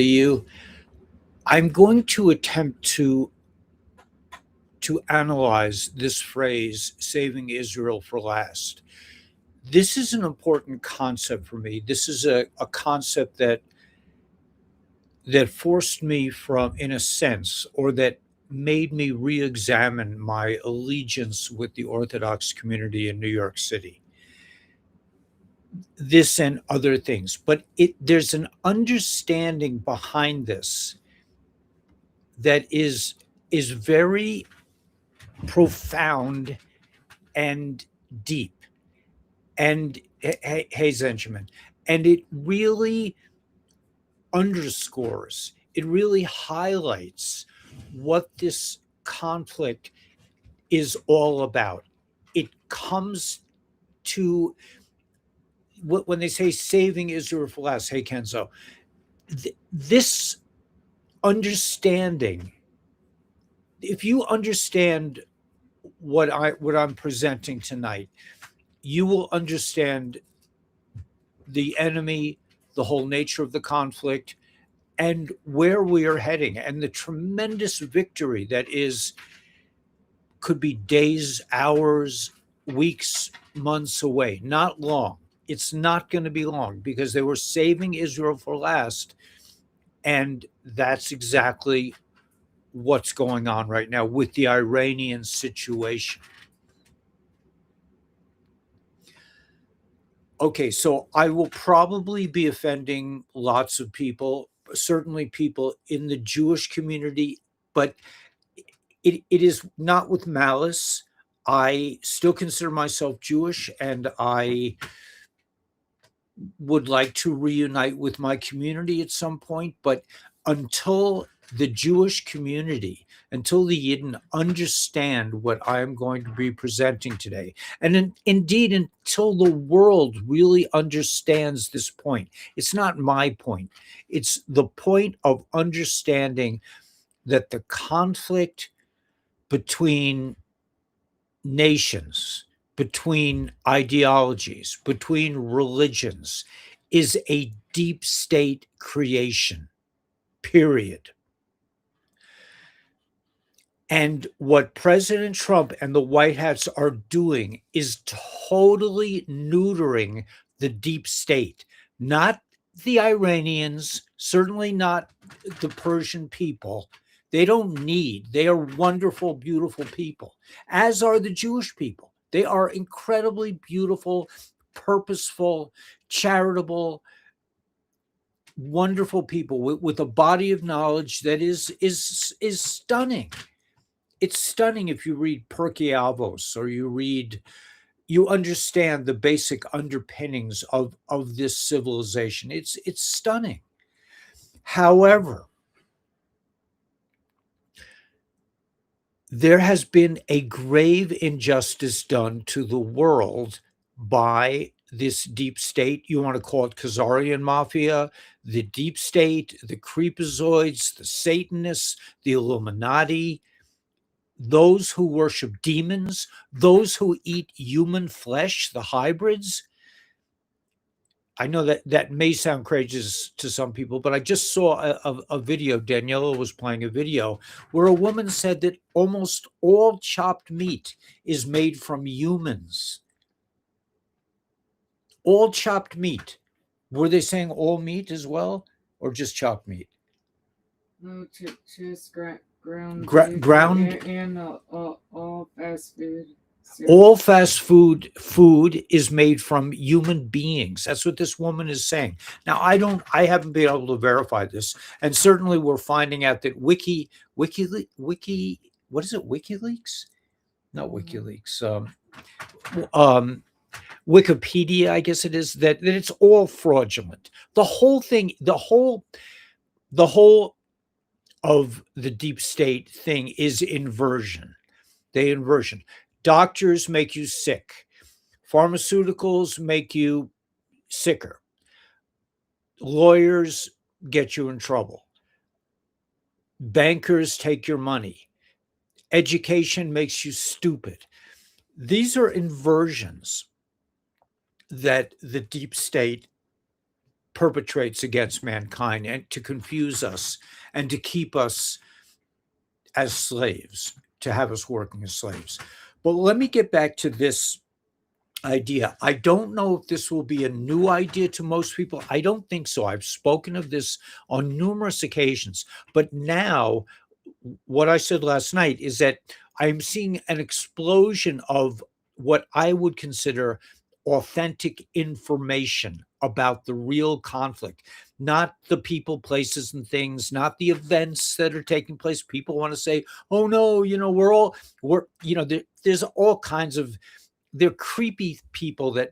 you. I'm going to attempt to analyze this phrase, saving Israel for last. This is an important concept for me. This is a concept that forced me from, in a sense, or that made me re-examine my allegiance with the Orthodox community in New York City. This and other things, but there's an understanding behind this that is very profound and deep. And hey, Benjamin, and it really underscores, it really highlights what this conflict is all about. It comes to when they say saving Israel for last. Hey, Kenzo, this understanding, if you understand what I'm presenting tonight, you will understand the enemy, the whole nature of the conflict, and where we are heading, and the tremendous victory that is could be days, hours, weeks, months away. Not long. It's not going to be long because they were saving Israel for last, and that's exactly what's going on right now with the Iranian situation. Okay, so I will probably be offending lots of people, certainly people in the Jewish community, but it is not with malice. I still consider myself Jewish, and I would like to reunite with my community at some point. But until the Jewish community, until the Yidden understand what I am going to be presenting today, and indeed until the world really understands this point, it's not my point, it's the point of understanding that the conflict between nations, between ideologies, between religions is a deep state creation, period. And what President Trump and the White Hats are doing is totally neutering the deep state, not the Iranians, certainly not the Persian people. They don't need, they are wonderful, beautiful people, as are the Jewish people. They are incredibly beautiful, purposeful, charitable, wonderful people with a body of knowledge that is stunning. It's stunning if you read Perky Avos or you understand the basic underpinnings of this civilization. It's stunning. However, there has been a grave injustice done to the world by this deep state. You want to call it Khazarian mafia, the deep state, the creepazoids, the Satanists, the Illuminati, those who worship demons, those who eat human flesh, the hybrids. I know that may sound crazy to some people, but I just saw a video. Daniela was playing a video where a woman said that almost all chopped meat is made from humans. All chopped meat. Were they saying all meat as well, or just chopped meat? No, just ground Ground and all fast food. all fast food is made from human beings. That's what this woman is saying. Now I haven't been able to verify this, and certainly we're finding out that wiki what is it, WikiLeaks, not WikiLeaks, um Wikipedia, I guess it is, that it's all fraudulent. The whole thing, the whole of the deep state thing is inversion. They inversion. Doctors make you sick. Pharmaceuticals make you sicker. Lawyers get you in trouble. Bankers take your money. Education makes you stupid. These are inversions that the deep state perpetrates against mankind, and to confuse us and to keep us as slaves, to have us working as slaves. But let me get back to this idea. I don't know if this will be a new idea to most people. I don't think so. I've spoken of this on numerous occasions. But now, what I said last night is that I'm seeing an explosion of what I would consider authentic information about the real conflict, not the people, places, and things, not the events that are taking place. People want to say, oh no, there's all kinds of, they're creepy people that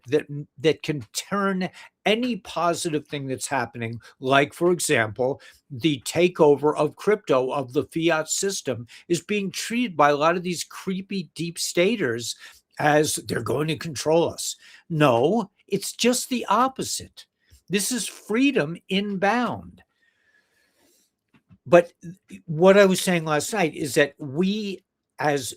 can turn any positive thing that's happening, like, for example, the takeover of crypto, of the fiat system, is being treated by a lot of these creepy deep staters as they're going to control us. No, it's just the opposite. This is freedom inbound. But what I was saying last night is that we, as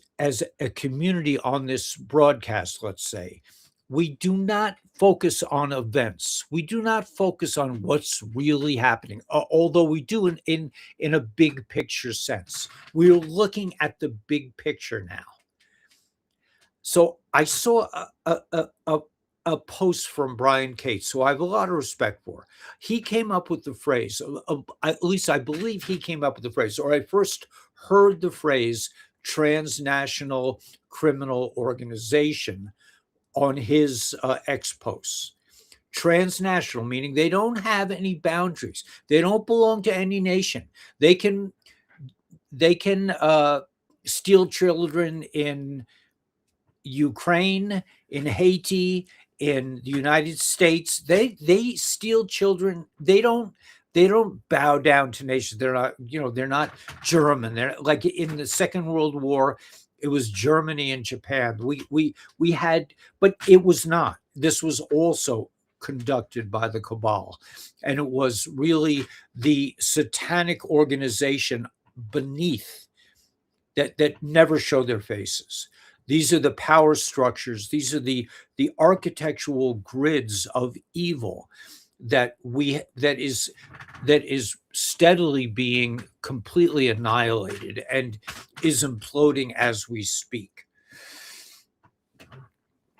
a community on this broadcast, let's say, we do not focus on events. We do not focus on what's really happening, although we do in a big picture sense. We're looking at the big picture now. So I saw a post from Brian Cates, who I have a lot of respect for. He came up with the phrase, at least I believe he came up with the phrase, or I first heard the phrase transnational criminal organization on his X posts. Transnational, meaning they don't have any boundaries. They don't belong to any nation. They can steal children in Ukraine, in Haiti, in the United States. They steal children. They don't bow down to nations. They're not German. They're like in the Second World War, it was Germany and Japan. We had, but it was not. This was also conducted by the cabal, and it was really the satanic organization beneath that never show their faces. These are the power structures. These are the architectural grids of evil that is steadily being completely annihilated and is imploding as we speak.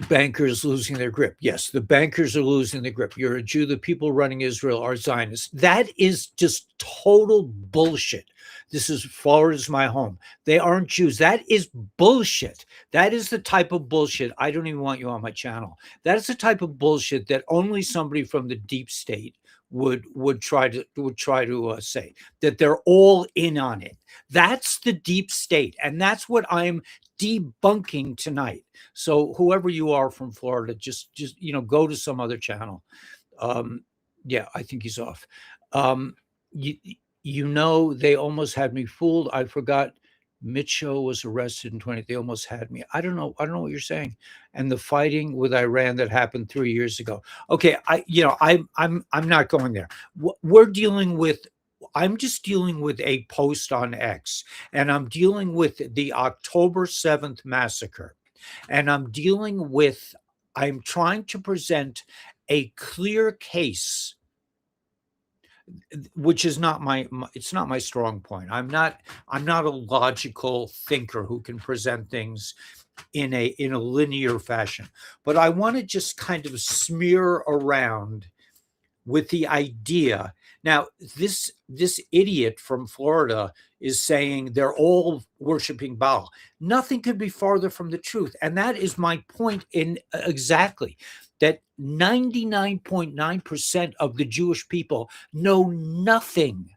Bankers losing their grip. Yes, the bankers are losing the grip. You're a Jew. The people running Israel are Zionists. That is just total bullshit. This is Florida's my home. They aren't Jews. That is bullshit. That is the type of bullshit. I don't even want you on my channel. That is the type of bullshit that only somebody from the deep state would try to say, that they're all in on it. That's the deep state, and that's what I'm debunking tonight. So whoever you are from Florida, just go to some other channel. Yeah, I think he's off. They almost had me fooled. I forgot Mitchell was arrested in 20. They almost had me. I don't know what you're saying. And the fighting with Iran that happened 3 years ago. Okay, I'm not going there. I'm just dealing with a post on X, and I'm dealing with the October 7th massacre, and I'm trying to present a clear case, which is not it's not my strong point. I'm not a logical thinker who can present things in a linear fashion, but I want to just kind of smear around with the idea. Now, this idiot from Florida is saying they're all worshiping Baal. Nothing could be farther from the truth. And that is my point in exactly that 99.9% of the Jewish people know nothing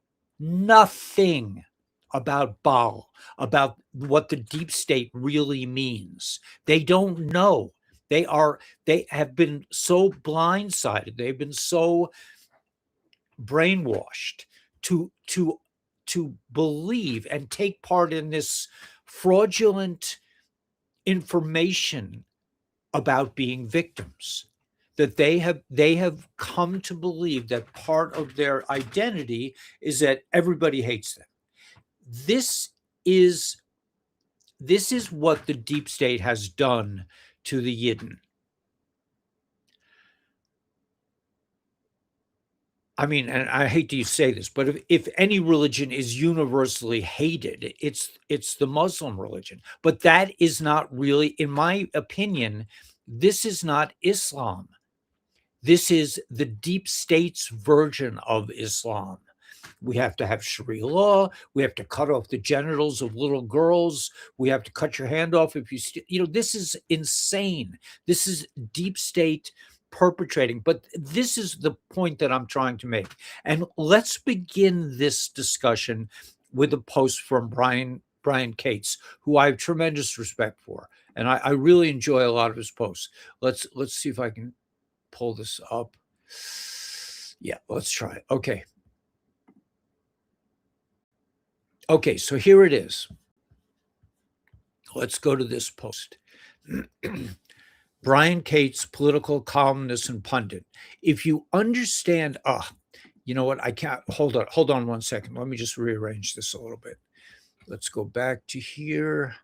about Baal, about what the deep state really means. They don't know. They have been so blindsided. They've been so brainwashed to believe and take part in this fraudulent information about being victims, that they have come to believe that part of their identity is that everybody hates them. This is what the deep state has done to the Yidden. I mean, and I hate to say this, but if any religion is universally hated, it's the Muslim religion. But that is not really, in my opinion, this is not Islam. This is the deep state's version of Islam. We have to have Sharia law. We have to cut off the genitals of little girls. We have to cut your hand off if you this is insane. This is deep state perpetrating. But this is the point that I'm trying to make. And let's begin this discussion with a post from Brian Cates, who I have tremendous respect for. And I really enjoy a lot of his posts. Let's see if I can pull this up. Yeah, let's try it. Okay. Okay, so here it is. Let's go to this post. Brian Cates, political columnist and pundit. If you understand, you know what? I can't hold on 1 second. Let me just rearrange this a little bit. Let's go back to here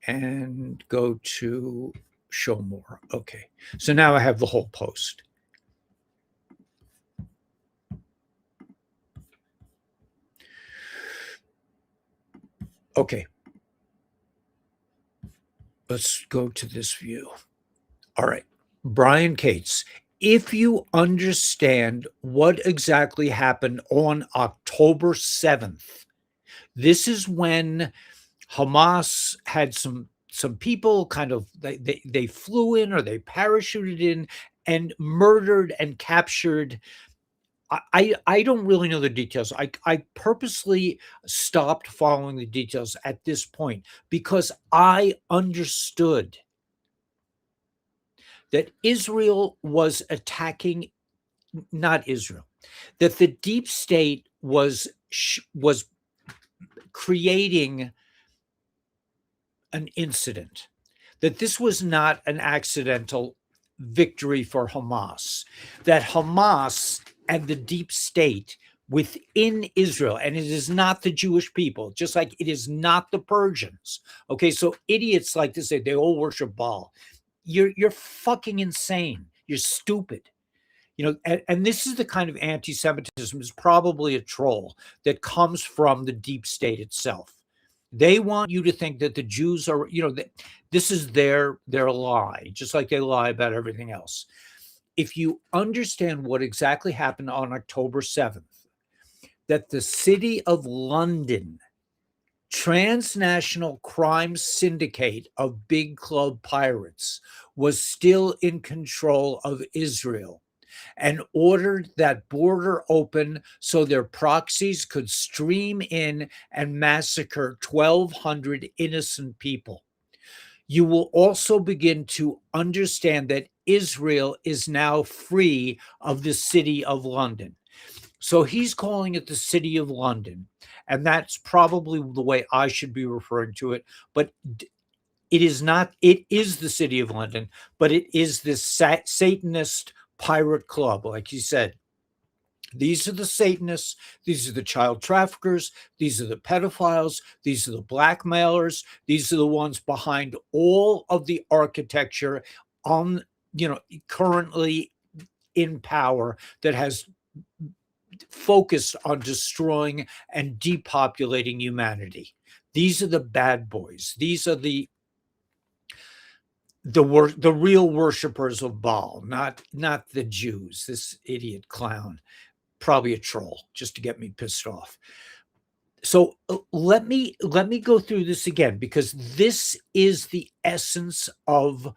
and go to show more. Okay, so now I have the whole post. Okay. Let's go to this view. All right. Brian Cates, if you understand what exactly happened on October 7th, this is when Hamas had some people kind of they flew in or they parachuted in and murdered and captured. I don't really know the details. I purposely stopped following the details at this point because I understood that Israel was attacking, not Israel, that the deep state was creating an incident, that this was not an accidental victory for Hamas, that Hamas and the deep state within Israel, and it is not the Jewish people, just like it is not the Persians. Okay, so idiots like to say they all worship Baal. You're fucking insane. You're stupid. And this is the kind of anti-Semitism is probably a troll that comes from the deep state itself. They want you to think that the Jews are, this is their lie, just like they lie about everything else. If you understand what exactly happened on October 7th, that the city of London, transnational crime syndicate of big club pirates, was still in control of Israel and ordered that border open so their proxies could stream in and massacre 1,200 innocent people. You will also begin to understand that Israel is now free of the city of London. So he's calling it the city of London. And that's probably the way I should be referring to it. But it is not, it is the city of London, but it is this Satanist pirate club, like he said. These are the Satanists. These are the child traffickers. These are the pedophiles. These are the blackmailers. These are the ones behind all of the architecture on, currently in power that has focused on destroying and depopulating humanity. These are the bad boys. These are the real worshipers of Baal, not the Jews. This idiot clown, probably a troll, just to get me pissed off. So let me go through this again, because this is the essence of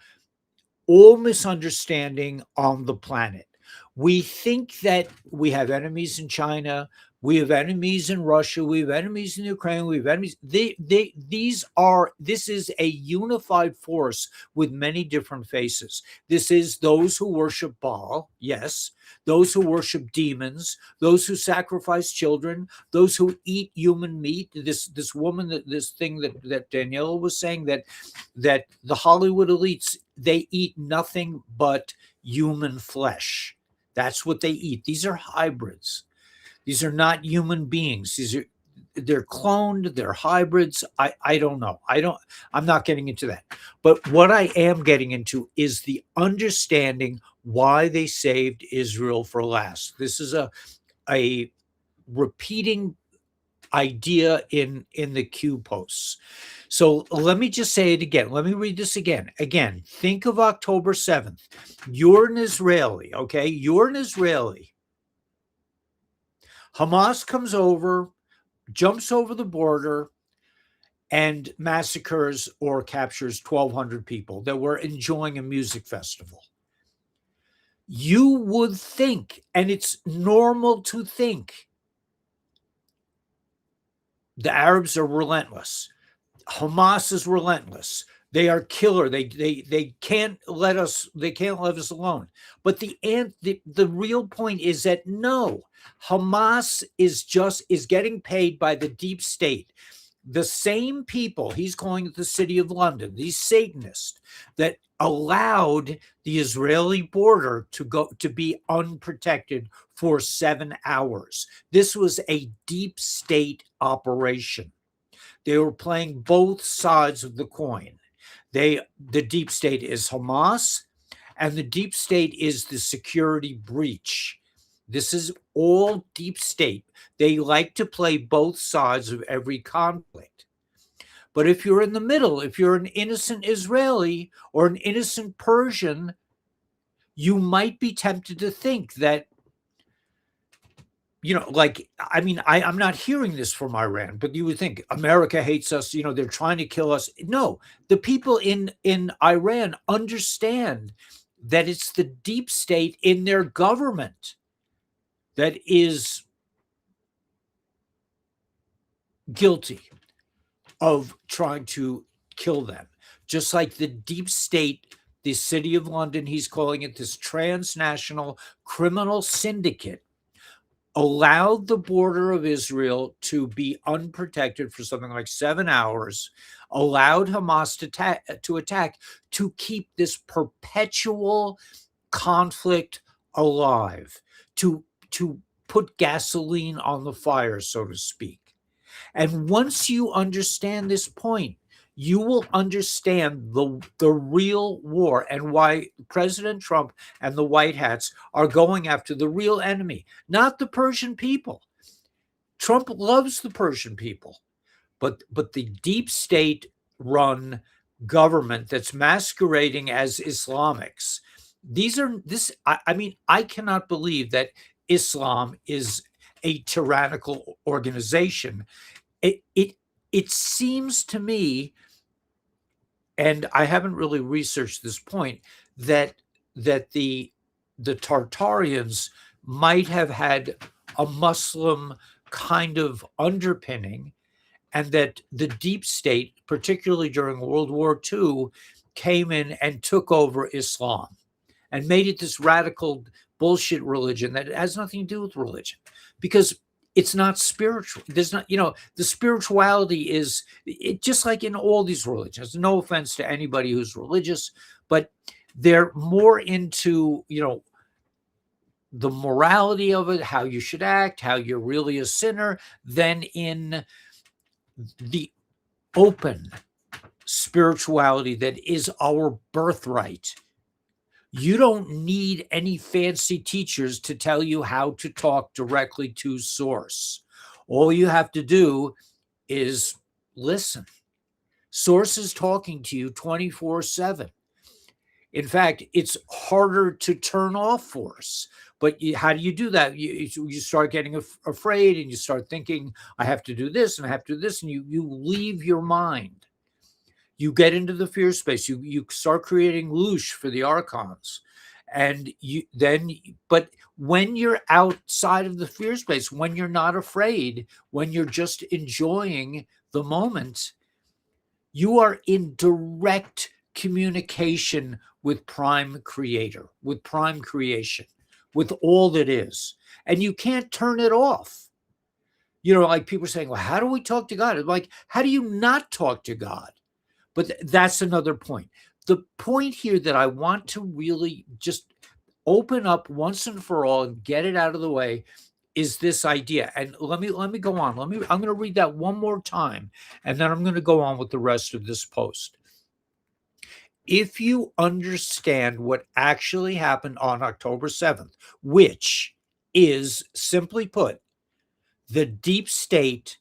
all misunderstanding on the planet. We think that we have enemies in China, we have enemies in Russia, we have enemies in Ukraine, we have enemies. This is a unified force with many different faces. This is those who worship Baal, yes, those who worship demons, those who sacrifice children, those who eat human meat. This woman, this thing that Daniela was saying, that the Hollywood elites, they eat nothing but human flesh. That's what they eat. These are hybrids. These are not human beings. They're cloned, they're hybrids. I don't know. I'm not getting into that. But what I am getting into is the understanding why they saved Israel for last. This is a repeating idea in the Q posts. So let me just say it again. Let me read this again. Again, think of October 7th. You're an Israeli, okay? You're an Israeli. Hamas comes over, jumps over the border, and massacres or captures 1,200 people that were enjoying a music festival. You would think, and it's normal to think, the Arabs are relentless. Hamas is relentless. They are killer. They can't let us alone. But the real point is that no, Hamas is getting paid by the deep state. The same people he's calling it the city of London, these Satanists that allowed the Israeli border to be unprotected for 7 hours. This was a deep state operation. They were playing both sides of the coin. The deep state is Hamas, and the deep state is the security breach. This is all deep state. They like to play both sides of every conflict. But if you're in the middle, if you're an innocent Israeli or an innocent Persian, you might be tempted to think that, I'm not hearing this from Iran, but you would think America hates us, they're trying to kill us. No, the people in Iran understand that it's the deep state in their government that is guilty of trying to kill them. Just like the deep state, the city of London, he's calling it this transnational criminal syndicate, allowed the border of Israel to be unprotected for something like 7 hours, allowed Hamas to attack to keep this perpetual conflict alive, to put gasoline on the fire, so to speak. And once you understand this point, you will understand the real war and why President Trump and the White Hats are going after the real enemy, not the Persian people. Trump loves the Persian people, but the deep state run government that's masquerading as Islamics. I cannot believe that Islam is a tyrannical organization. It seems to me, and I haven't really researched this point, that the Tartarians might have had a Muslim kind of underpinning, and that the deep state, particularly during World War II, came in and took over Islam and made it this radical bullshit religion that has nothing to do with religion, because it's not spiritual. There's not, the spirituality is just like in all these religions. No offense to anybody who's religious, but they're more into, the morality of it, how you should act, how you're really a sinner, than in the open spirituality that is our birthright. You don't need any fancy teachers to tell you how to talk directly to source. All you have to do is listen. Source is talking to you 24/7. In fact, it's harder to turn off force. But how do you do that? You start getting afraid, and you start thinking, I have to do this and I have to do this, and you leave your mind. You get into the fear space. You start creating loosh for the archons. But when you're outside of the fear space, when you're not afraid, when you're just enjoying the moment, you are in direct communication with prime creator, with prime creation, with all that is. And you can't turn it off. Like people are saying, well, how do we talk to God? I'm like, how do you not talk to God? But that's another point. The point here that I want to really just open up once and for all and get it out of the way is this idea. And let me go on. I'm going to read that one more time, and then I'm going to go on with the rest of this post. if you understand what actually happened on October 7th, which is simply put, the deep state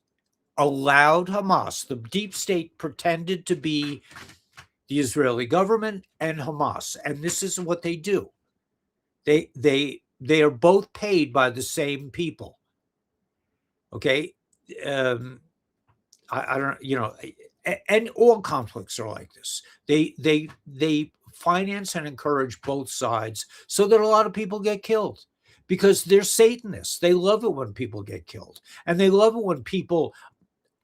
allowed Hamas, the deep state pretended to be the Israeli government and Hamas, and this is what they do. They are both paid by the same people. Okay, I don't, and all conflicts are like this. They finance and encourage both sides so that a lot of people get killed because they're Satanists. They love it when people get killed, and they love it when people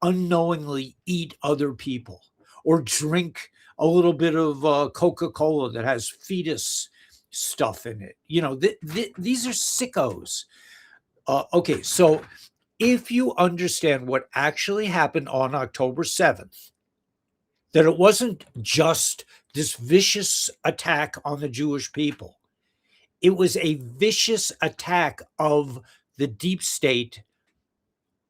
unknowingly eat other people or drink a little bit of Coca-Cola that has fetus stuff in it. These are sickos. Okay, so if you understand what actually happened on October 7th, that it wasn't just this vicious attack on the Jewish people, it was a vicious attack of the deep state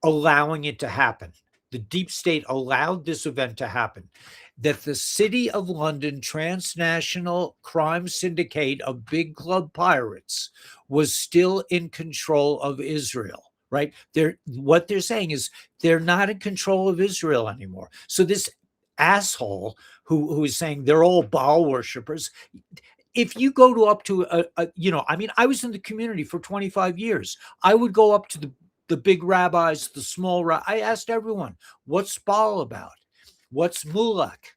allowing it to happen. The deep state allowed this event to happen. That the City of London transnational crime syndicate of big club pirates was still in control of Israel, right? What they're saying is they're not in control of Israel anymore. So this asshole who is saying they're all Baal worshippers, if you go to up to I was in the community for 25 years. I would go up to the big rabbis, the small I asked everyone, what's Baal about? What's Mulak?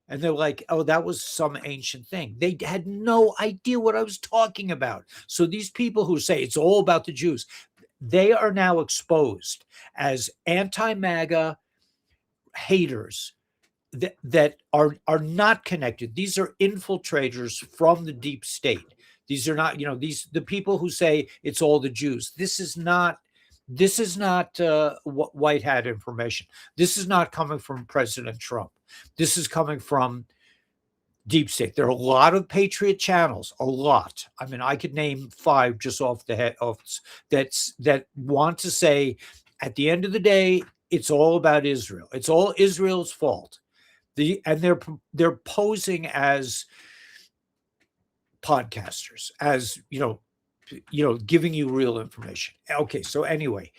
And they're like, oh, that was some ancient thing. They had no idea what I was talking about. So these people who say it's all about the Jews, they are now exposed as anti-MAGA haters that are not connected. These are infiltrators from the deep state. These are not, the people who say it's all the Jews. This is not white hat information. This is not coming from President Trump. This is coming from deep state. There are a lot of patriot channels, a lot. I mean, I could name 5 just off the head of that want to say at the end of the day, it's all about Israel. It's all Israel's fault. They're posing as podcasters, as giving you real information. Okay, so anyway,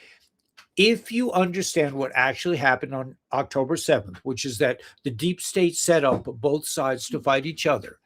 if you understand what actually happened on October 7th, which is that the deep state set up both sides to fight each other,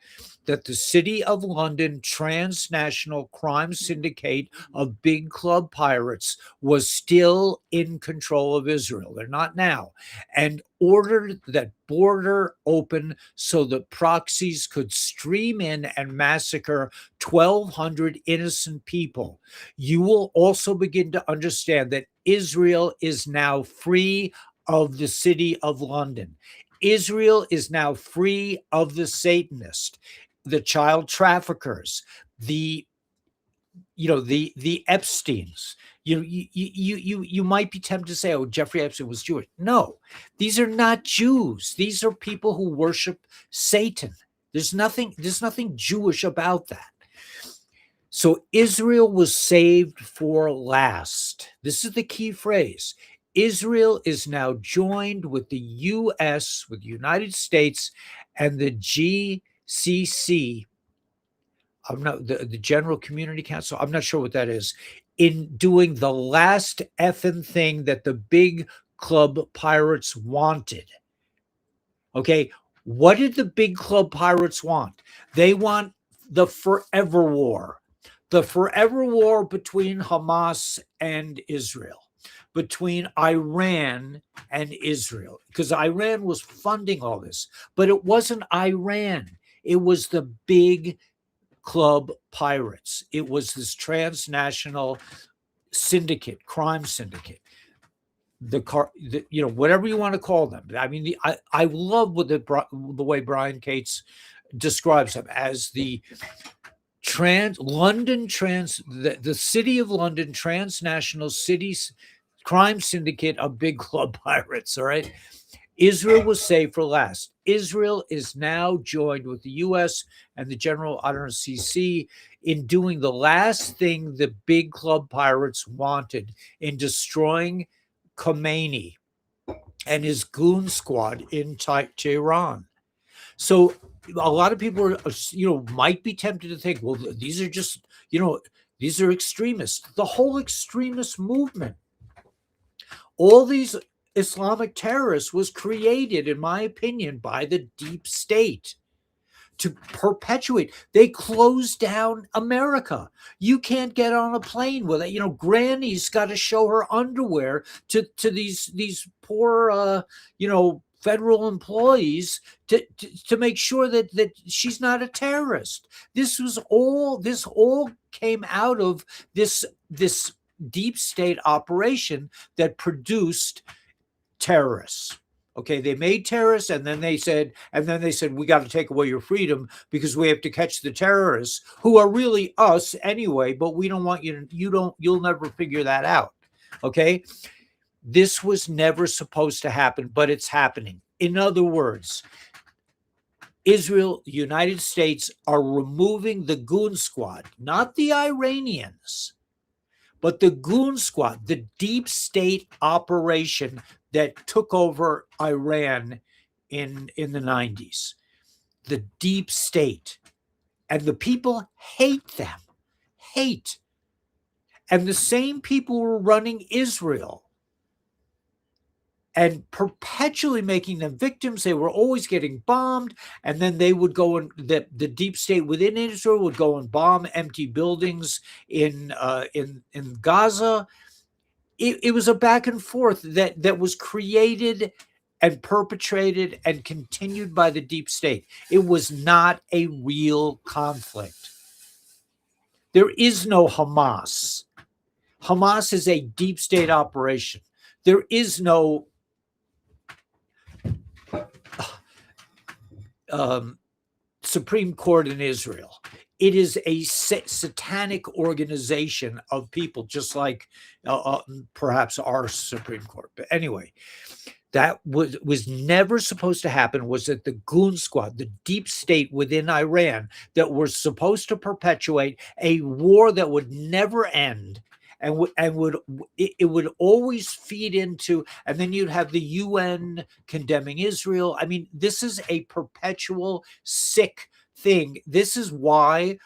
that the City of London transnational crime syndicate of big club pirates was still in control of Israel. They're not now. And ordered that border open so that proxies could stream in and massacre 1,200 innocent people. You will also begin to understand that Israel is now free of the City of London. Israel is now free of the Satanist, the child traffickers, the Epsteins. You might be tempted to say, oh, Jeffrey Epstein was Jewish. No, these are not Jews. These are people who worship Satan. There's nothing Jewish about that. So Israel was saved for last. This is the key phrase. Israel is now joined with the U.S., with the United States, and the GCC. I'm not the General Community Council. I'm not sure what that is. In doing the last effing thing that the big club pirates wanted. Okay, what did the big club pirates want? They want the forever war. The forever war between Hamas and Israel, between Iran and Israel, because Iran was funding all this, but it wasn't Iran. It was the big club pirates. It was this transnational syndicate, crime syndicate. Whatever you want to call them. I mean, I love the way Brian Cates describes them as the the City of London transnational cities crime syndicate of big club pirates. All right. Israel was saved for last. Israel is now joined with the U.S. and the General CC in doing the last thing the big club pirates wanted in destroying Khomeini and his goon squad in Tehran. So a lot of people are, might be tempted to think, well, these are just, these are extremists. The whole extremist movement, all these Islamic terrorists, was created, in my opinion, by the deep state to perpetuate. They closed down America. You can't get on a plane with it. Granny's got to show her underwear to these poor federal employees to make sure that she's not a terrorist. This all came out of this deep state operation that produced terrorists. Okay, they made terrorists, and then they said, we got to take away your freedom because we have to catch the terrorists, who are really us anyway, but we don't want you'll never figure that out. Okay, this was never supposed to happen, but it's happening. In other words, Israel, the United States are removing the goon squad, not the Iranians, but the goon squad, the deep state operation that took over Iran in the 90s. The deep state. And the people hate them. Hate. And the same people were running Israel and perpetually making them victims. They were always getting bombed, and then they would go and the deep state within Israel would go and bomb empty buildings in Gaza. It was a back and forth that was created and perpetrated and continued by the deep state. It was not a real conflict. There is no Hamas. Hamas is a deep state operation. There is no Supreme Court in Israel. It is a satanic organization of people, just like perhaps our Supreme Court. But anyway, that was never supposed to happen. Was that the goon squad, the deep state within Iran, that were supposed to perpetuate a war that would never end, and it would always feed into, and then you'd have the UN condemning Israel. I mean, this is a perpetual sick thing. This is why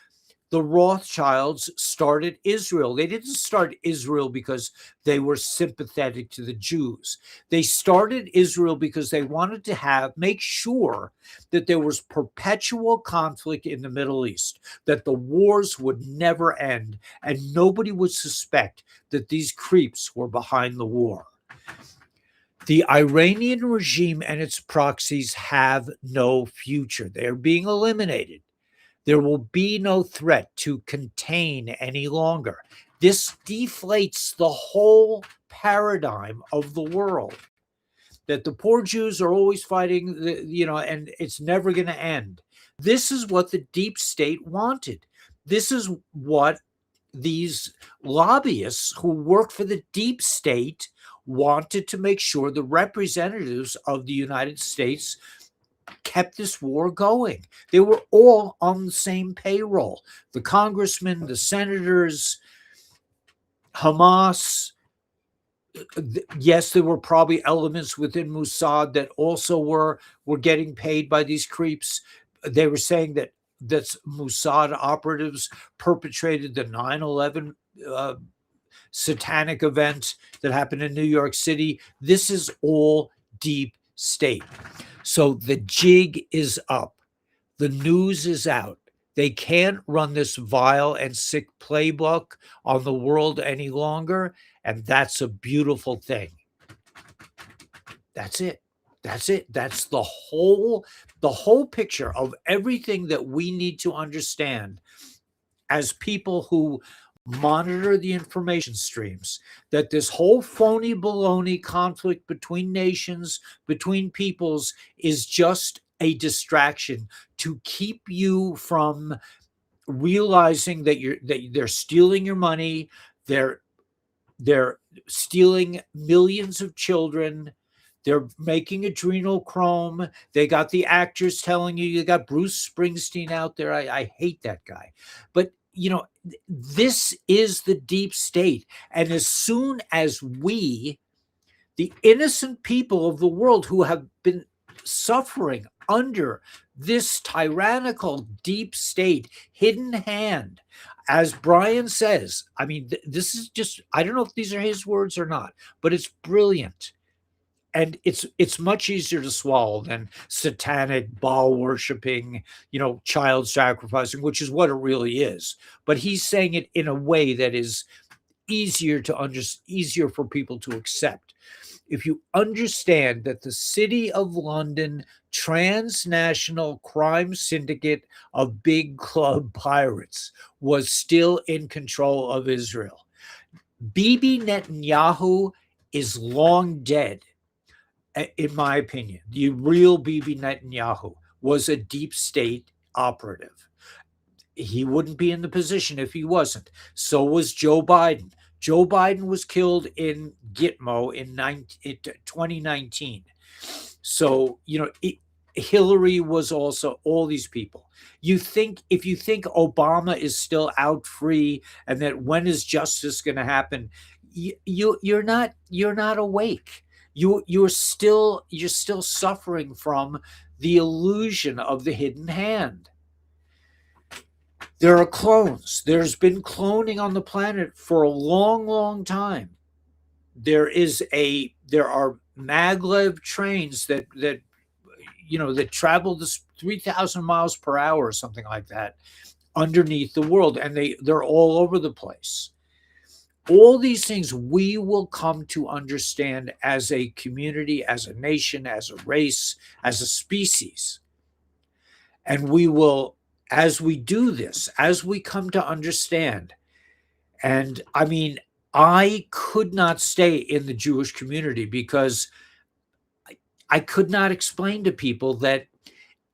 the Rothschilds started Israel. They didn't start Israel because they were sympathetic to the Jews. They started Israel because they wanted to make sure that there was perpetual conflict in the Middle East, that the wars would never end, and nobody would suspect that these creeps were behind the war. The Iranian regime and its proxies have no future. They're being eliminated. There will be no threat to contain any longer. This deflates the whole paradigm of the world, that the poor Jews are always fighting, and it's never going to end. This is what the deep state wanted. This is what these lobbyists who work for the deep state wanted to make sure the representatives of the United States kept this war going. They were all on the same payroll. The congressmen, the senators, Hamas. Yes, there were probably elements within Mossad that also were getting paid by these creeps. They were saying that Mossad operatives perpetrated the 9/11 satanic event that happened in New York City. This is all deep state. So the jig is up. The news is out. They can't run this vile and sick playbook on the world any longer. And that's a beautiful thing. That's it. That's it. That's the whole picture of everything that we need to understand as people who monitor the information streams, that this whole phony baloney conflict between nations, between peoples, is just a distraction to keep you from realizing that they're stealing your money, they're stealing millions of children, they're making adrenochrome. They got the actors telling you got Bruce Springsteen out there. I hate that guy. But this is the deep state. And as soon as we, the innocent people of the world who have been suffering under this tyrannical deep state hidden hand. As Brian says, I mean, this is just, I don't know if these are his words or not, but it's brilliant. And it's much easier to swallow than satanic Baal worshiping, child sacrificing, which is what it really is. But he's saying it in a way that is easier for people to accept. If you understand that the City of London transnational crime syndicate of big club pirates was still in control of Israel, Bibi Netanyahu is long dead. In my opinion, the real Bibi Netanyahu was a deep state operative. He wouldn't be in the position if he wasn't. So was Joe Biden. Joe Biden was killed in Gitmo in 2019. So, Hillary was also, all these people. If you think Obama is still out free and that when is justice going to happen, you're not awake. You're still suffering from the illusion of the hidden hand. There are clones. There's been cloning on the planet for a long, long time. There are maglev trains that travel this 3,000 miles per hour or something like that underneath the world, and they're all over the place. All these things we will come to understand as a community, as a nation, as a race, as a species. And we will, as we do this, as we come to understand, and I mean, I could not stay in the Jewish community because I could not explain to people that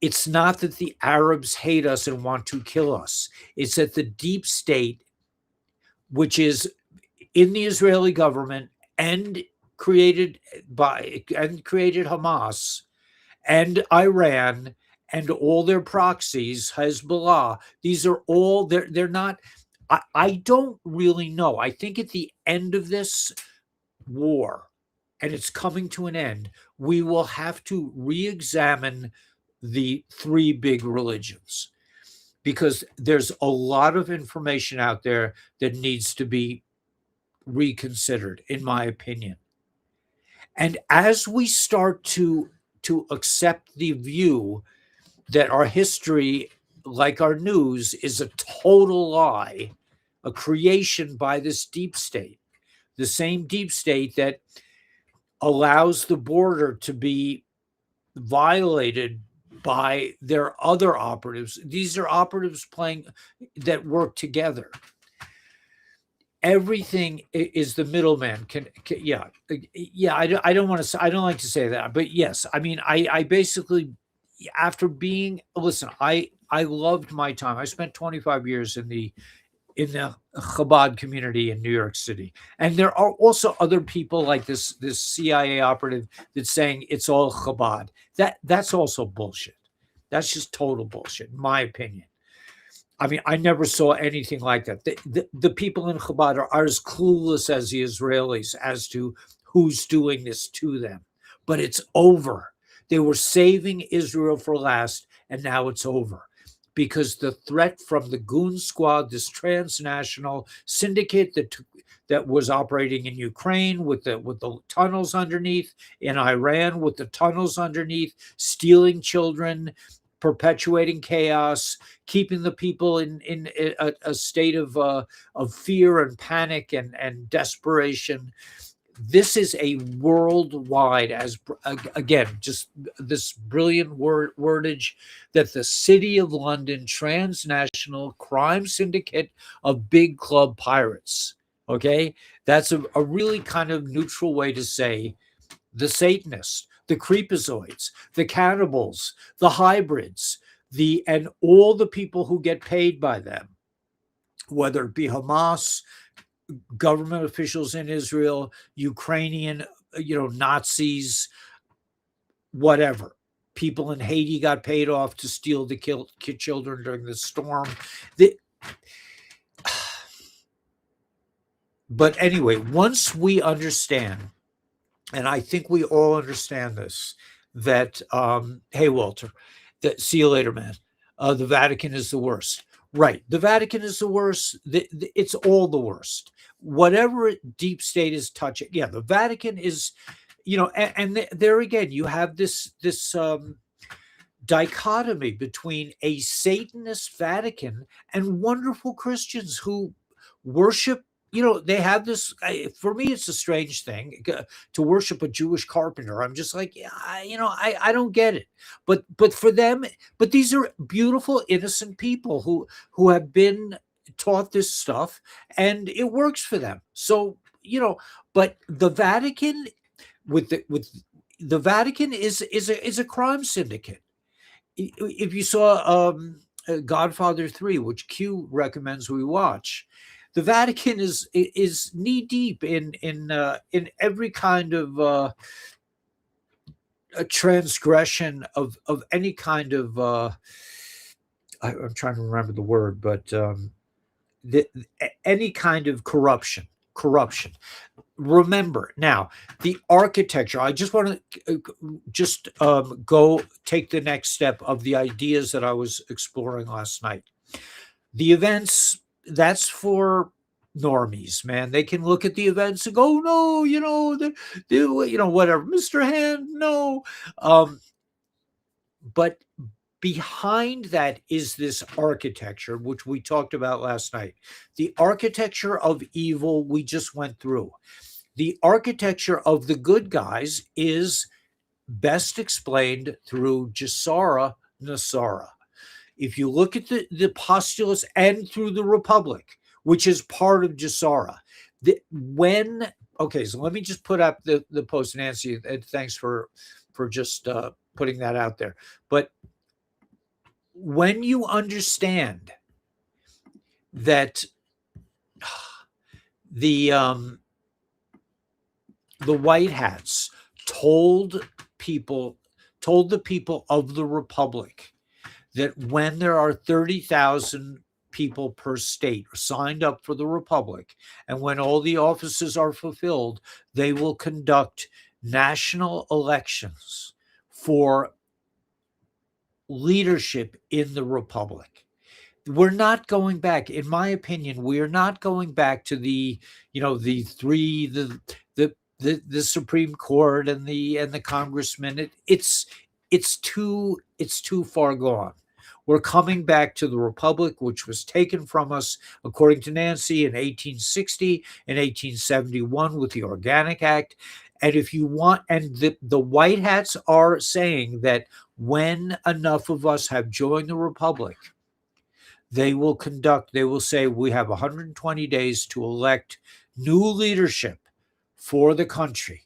it's not that the Arabs hate us and want to kill us. It's that the deep state, which is in the Israeli government and created Hamas and Iran and all their proxies, Hezbollah, these are all, they're not, I don't really know. I think at the end of this war, and it's coming to an end, we will have to re-examine the three big religions, because there's a lot of information out there that needs to be reconsidered, in my opinion. And as we start to accept the view that our history, like our news, is a total lie, a creation by this deep state, the same deep state that allows the border to be violated by their other operatives. These are operatives that work together. Everything is the middleman. I don't want to. I don't like to say that, but yes, I mean, I basically, after being, listen, I loved my time. I spent 25 years in the Chabad community in New York City, and there are also other people like this CIA operative that's saying it's all Chabad. That's also bullshit. That's just total bullshit, in my opinion. I mean, I never saw anything like that. The people in Chabad are as clueless as the Israelis as to who's doing this to them. But it's over. They were saving Israel for last, and now it's over. Because the threat from the Goon Squad, this transnational syndicate that was operating in Ukraine with the tunnels underneath, in Iran with the tunnels underneath, stealing children, perpetuating chaos, keeping the people in a state of fear and panic and desperation. This is a worldwide, again, just this brilliant wordage, that the City of London transnational crime syndicate of big club pirates. Okay, that's a really kind of neutral way to say the Satanists, the creepazoids, the cannibals, the hybrids, and all the people who get paid by them, whether it be Hamas, government officials in Israel, Ukrainian, Nazis, whatever. People in Haiti got paid off to steal the children during the storm. But anyway, once we understand, and I think we all understand this, that hey, Walter, that see you later, man. The Vatican is the worst. Right. The Vatican is the worst. It's all the worst. Whatever deep state is touching. Yeah, the Vatican is, and there again, you have this dichotomy between a Satanist Vatican and wonderful Christians who worship. They have this. For me, it's a strange thing to worship a Jewish carpenter. I'm just like, yeah, I don't get it. But for them, but these are beautiful, innocent people who have been taught this stuff, and it works for them. So but the Vatican with the Vatican is a crime syndicate. If you saw Godfather 3, which Q recommends we watch, the Vatican is knee deep in every kind of a transgression of any kind of I'm trying to remember the word, but any kind of corruption. Remember now the architecture. I just want to go take the next step of the ideas that I was exploring last night. The events, that's for normies, man. They can look at the events and go, no, whatever, Mr. Hand, no. But behind that is this architecture, which we talked about last night. The architecture of evil we just went through. The architecture of the good guys is best explained through Gesara Nasara. If you look at the postulates and through the Republic, which is part of Gesara, okay, so let me just put up the post, Nancy, and thanks for just putting that out there. But when you understand that the white hats told the people of the Republic that when there are 30,000 people per state signed up for the Republic, and when all the offices are fulfilled, they will conduct national elections for leadership in the Republic. We're not going back, in my opinion. We are not going back to the Supreme Court and the congressmen. It's too far gone. We're coming back to the Republic, which was taken from us, according to Nancy, in 1860 and 1871 with the Organic Act. And if you want, and the white hats are saying that when enough of us have joined the Republic, they will say we have 120 days to elect new leadership for the country.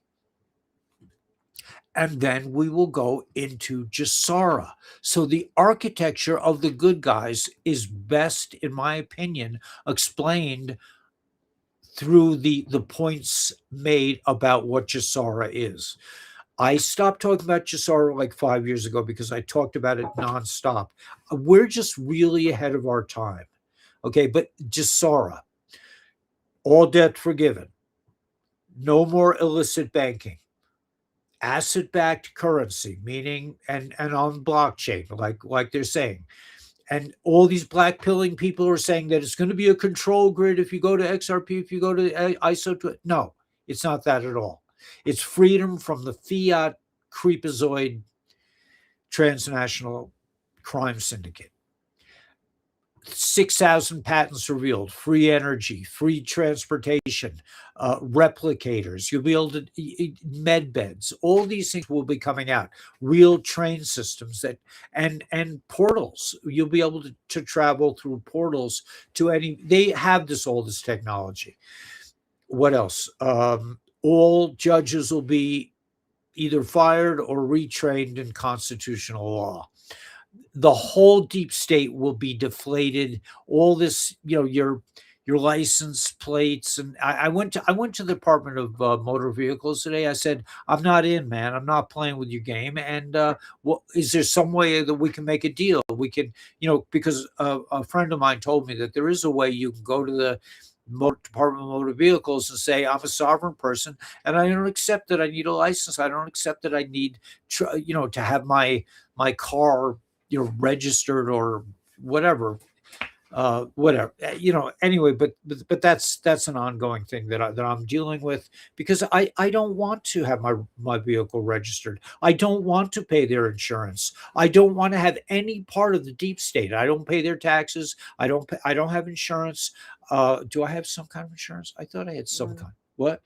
And then we will go into Gesara. So the architecture of the good guys is best, in my opinion, explained through the points made about what Gesara is. I stopped talking about Gesara like 5 years ago because I talked about it nonstop. We're just really ahead of our time. Okay, but Gesara, all debt forgiven, no more illicit banking, asset-backed currency, meaning and on blockchain, like they're saying. And all these black pilling people are saying that it's going to be a control grid if you go to XRP, if you go to ISO. No, it's not that at all. It's freedom from the fiat creepazoid transnational crime syndicate. 6,000 patents revealed, free energy, free transportation, replicators. You'll be able to med beds. All these things will be coming out. Real train systems and portals. You'll be able to travel through portals to any. They have all this technology. What else? All judges will be either fired or retrained in constitutional law. The whole deep state will be deflated. All this, your license plates. And I went to the Department of Motor Vehicles today. I said, I'm not in, man. I'm not playing with your game. And is there some way that we can make a deal? We can, because a friend of mine told me that there is a way you can go to Department of Motor Vehicles and say I'm a sovereign person, and I don't accept that I need a license. I don't accept that I need, to have my car, registered or whatever, whatever, anyway. But that's an ongoing thing that I'm dealing with, because I don't want to have my vehicle registered. I don't want to pay their insurance. I don't want to have any part of the deep state. I don't pay their taxes. I don't have insurance. Do I have some kind of insurance? I thought I had some No. kind. What?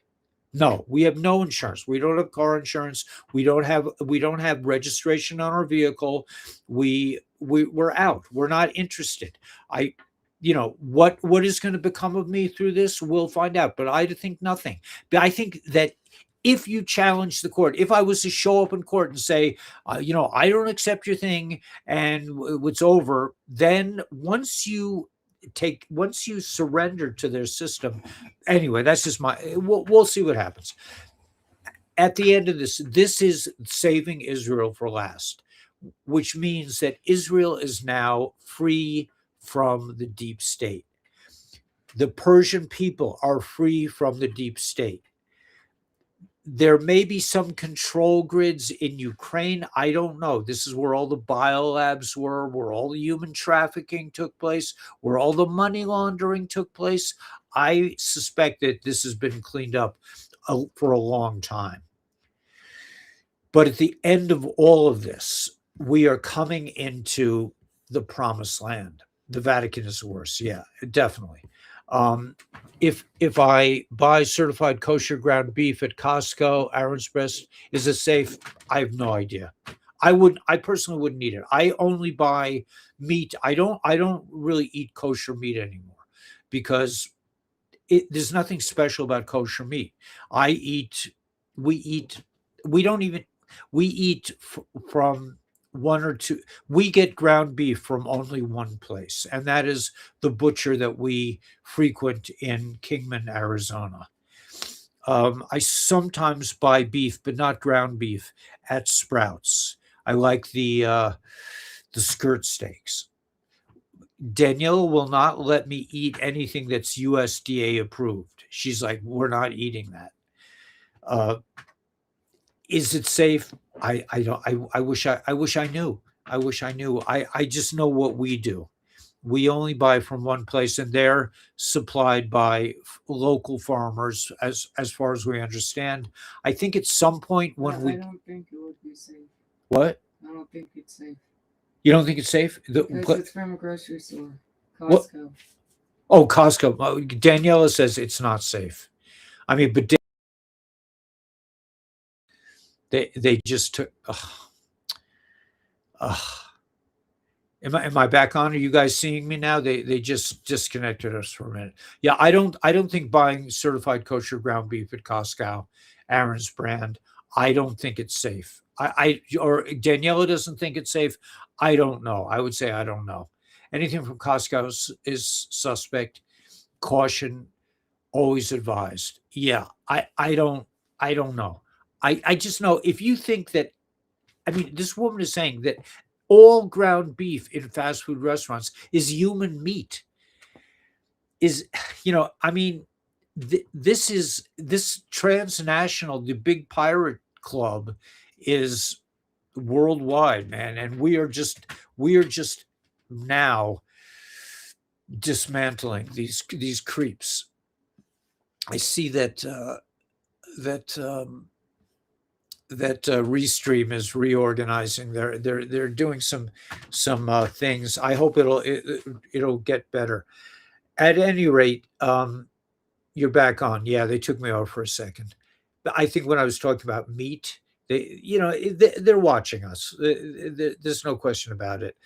No, we have no insurance. We don't have car insurance. We don't have registration on our vehicle. We're out. We're not interested. I what is going to become of me through this, we'll find out. But I think nothing. But I think that if you challenge the court, if I was to show up in court and say, I don't accept your thing, and it's over, then once you surrender to their system, anyway, that's just we'll see what happens at the end of this is saving Israel for last, which means that Israel is now free from the deep state. The Persian people are free from the deep state. There may be some control grids in Ukraine. I don't know. This is where all the biolabs were, where all the human trafficking took place, where all the money laundering took place. I suspect that this has been cleaned up for a long time. But at the end of all of this, we are coming into the promised land. The Vatican is worse. Yeah, definitely. Um, if I buy certified kosher ground beef at Costco, Aaron's Breast, is it safe? I have no idea. I personally wouldn't eat it. I only buy meat. I don't really eat kosher meat anymore, because there's nothing special about kosher meat. I eat, we eat, we don't even, we eat from one or two, we get ground beef from only one place, and that is the butcher that we frequent in Kingman, Arizona. I sometimes buy beef, but not ground beef, at Sprouts. I like the skirt steaks. Danielle will not let me eat anything that's USDA approved. She's like, we're not eating that. Uh, is it safe? I don't. I wish I knew. I wish I knew. I just know what we do. We only buy from one place, and they're supplied by local farmers, as far as we understand. I think at some point when I we don't think it would be safe. what I don't think it's safe. you don't think it's safe? Because it's from a grocery store. What? Costco. Oh, Costco. Daniela says it's not safe. I mean, but they just took. Ugh, ugh. Am I back on? Are you guys seeing me now? They just disconnected us for a minute. Yeah, I don't think buying certified kosher ground beef at Costco, Aaron's brand, I don't think it's safe. Or Daniela doesn't think it's safe. I don't know. I would say I don't know. Anything from Costco is suspect. Caution, always advised. Yeah, I don't know. I just know, if you think that, I mean, this woman is saying that all ground beef in fast food restaurants is human meat. Is I mean, this transnational, the big pirate club is worldwide, man, and we are just now dismantling these creeps. I see that Restream is reorganizing. They're doing some things. I hope it'll get better. At any rate, you're back on. Yeah, they took me off for a second. But I think when I was talking about meat, they're watching us. There's no question about it.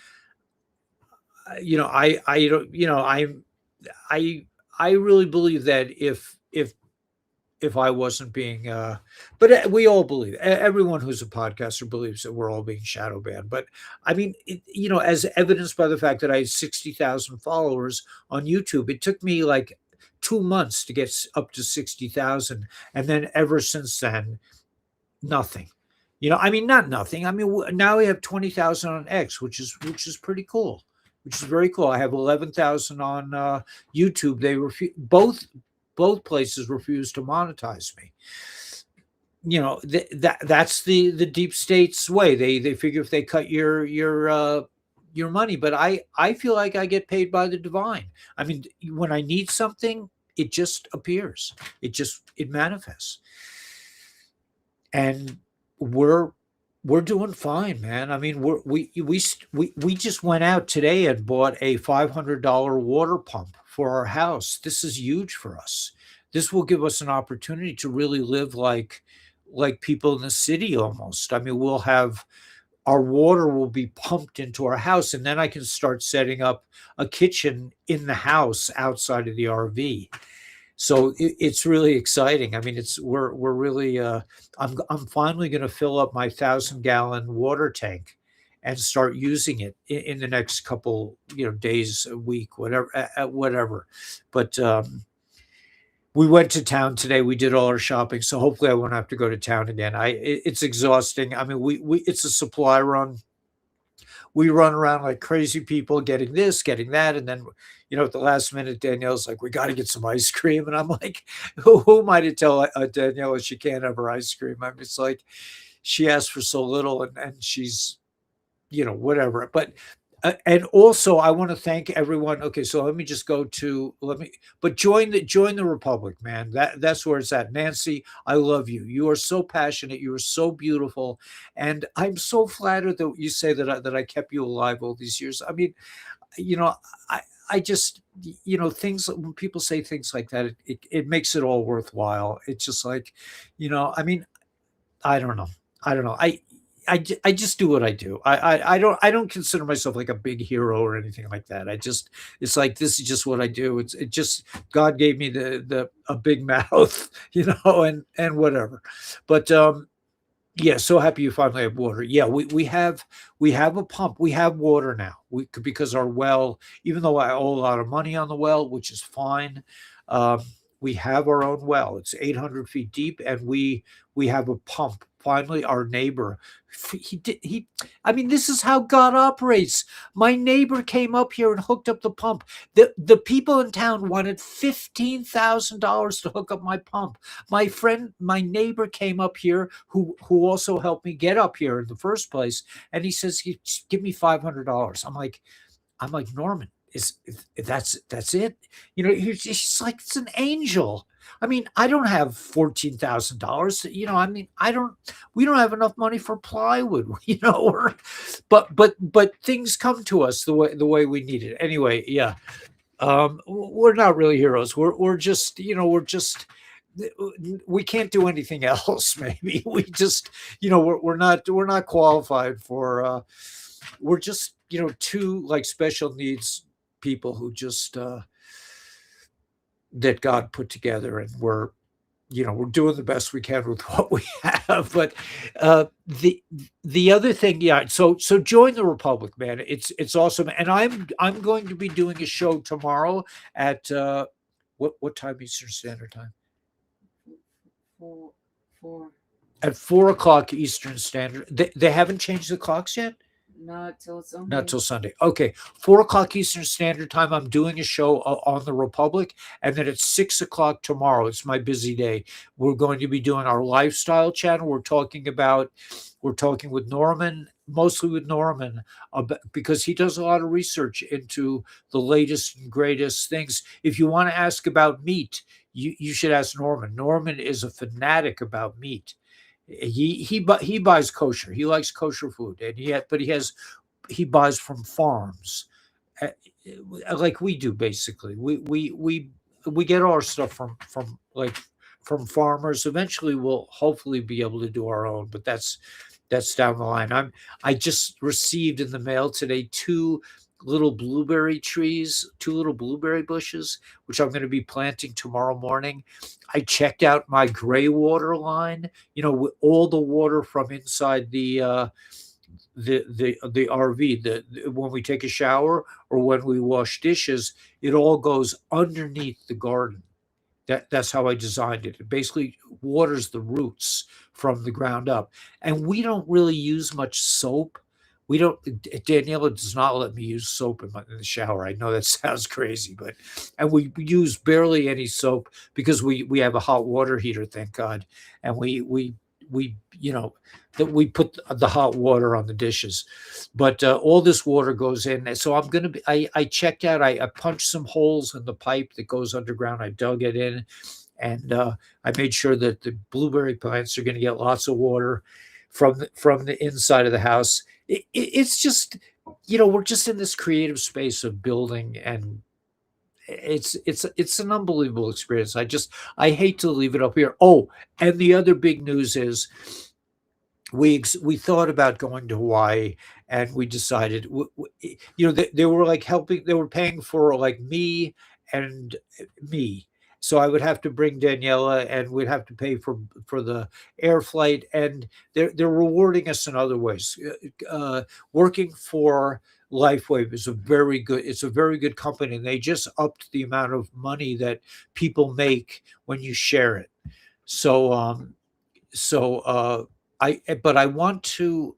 I don't. I I really believe that if I wasn't being, but we all believe, everyone who's a podcaster believes that we're all being shadow banned. But I mean, as evidenced by the fact that I had 60,000 followers on YouTube, it took me like 2 months to get up to 60,000. And then ever since then, nothing. I mean, not nothing. I mean, now we have 20,000 on X, which is pretty cool. which is very cool. I have 11,000 on YouTube. They both places refuse to monetize me. That's the deep state's way. They figure if they cut your money, but I feel like I get paid by the divine. I mean, when I need something, it just appears. It manifests. And we're we're doing fine, man. I mean, we just went out today and bought a $500 water pump for our house. This is huge for us. This will give us an opportunity to really live like people in the city almost. I mean, we'll have our water will be pumped into our house, and then I can start setting up a kitchen in the house outside of the RV. So it's really exciting. I mean, we're really I'm finally going to fill up my 1,000-gallon water tank and start using it in the next couple days, a week, whatever. But we went to town today. We did all our shopping, so hopefully I won't have to go to town again. It's exhausting. I mean, we it's a supply run. We run around like crazy people getting this, getting that. And then, at the last minute, Danielle's like, we got to get some ice cream. And I'm like, who am I to tell Danielle she can't have her ice cream? I'm just like, she asked for so little and she's, whatever. But, and also I want to thank everyone. Okay. So let me just but join the Republic, man. That's where it's at. Nancy, I love you. You are so passionate. You are so beautiful. And I'm so flattered that you say that I kept you alive all these years. I mean, you know, I just, things when people say things like that, it makes it all worthwhile. It's just like, I mean, I don't know. I don't know. I just do what I do. I don't consider myself like a big hero or anything like that. It's like this is just what I do. It just God gave me the a big mouth, and whatever. But yeah, so happy you finally have water. Yeah, we have a pump. We have water now. Because our well, even though I owe a lot of money on the well, which is fine, um, we have our own well. It's 800 feet deep, and we have a pump. Finally, our neighbor, he did he. I mean, this is how God operates. My neighbor came up here and hooked up the pump. The people in town wanted $15,000 to hook up my pump. My neighbor came up here who also helped me get up here in the first place, and he says, Give me $500." I'm like, Norman, that's it. He's like, it's an angel. I mean, I don't have $14,000. I mean, we don't have enough money for plywood. But things come to us the way we need it. Anyway, yeah. We're not really heroes. We're just, we can't do anything else. Maybe we just, we're not qualified for. We're just, two like special needs people who just that God put together, and we're doing the best we can with what we have. But the other thing, yeah. So join the Republic, man. It's awesome, and I'm going to be doing a show tomorrow at what time Eastern Standard Time? Four, four. At 4 o'clock Eastern Standard. They haven't changed the clocks yet. Not till Sunday. Not till Sunday. Okay. 4 o'clock Eastern Standard Time. I'm doing a show on the Republic. And then at 6 o'clock tomorrow, it's my busy day. We're going to be doing our lifestyle channel. We're talking with Norman, mostly with Norman, because he does a lot of research into the latest and greatest things. If you want to ask about meat, you should ask Norman. Norman is a fanatic about meat. He buys kosher. He likes kosher food, and he buys from farms, uh, like we do. Basically, we get our stuff from farmers. Eventually, we'll hopefully be able to do our own, but that's down the line. I just received in the mail today two little blueberry bushes, which I'm going to be planting tomorrow morning. I checked out my gray water line, with all the water from inside the RV, when we take a shower or when we wash dishes, it all goes underneath the garden. That's how I designed it. It basically waters the roots from the ground up. And we don't really use much soap. we don't. Daniela does not let me use soap in the shower. I know that sounds crazy, but and we use barely any soap because we have a hot water heater, thank God, and we that we put the hot water on the dishes, but all this water goes in. And so I'm gonna be. I checked out. I punched some holes in the pipe that goes underground. I dug it in, and I made sure that the blueberry plants are going to get lots of water from the inside of the house. It's just, we're just in this creative space of building, and it's an unbelievable experience. I hate to leave it up here. Oh, and the other big news is we thought about going to Hawaii, and we decided, they were like helping, they were paying for like me and me. So I would have to bring Daniela, and we'd have to pay for the air flight, and they're rewarding us in other ways. Working for Lifewave is it's a very good company, and they just upped the amount of money that people make when you share it. So but I want to,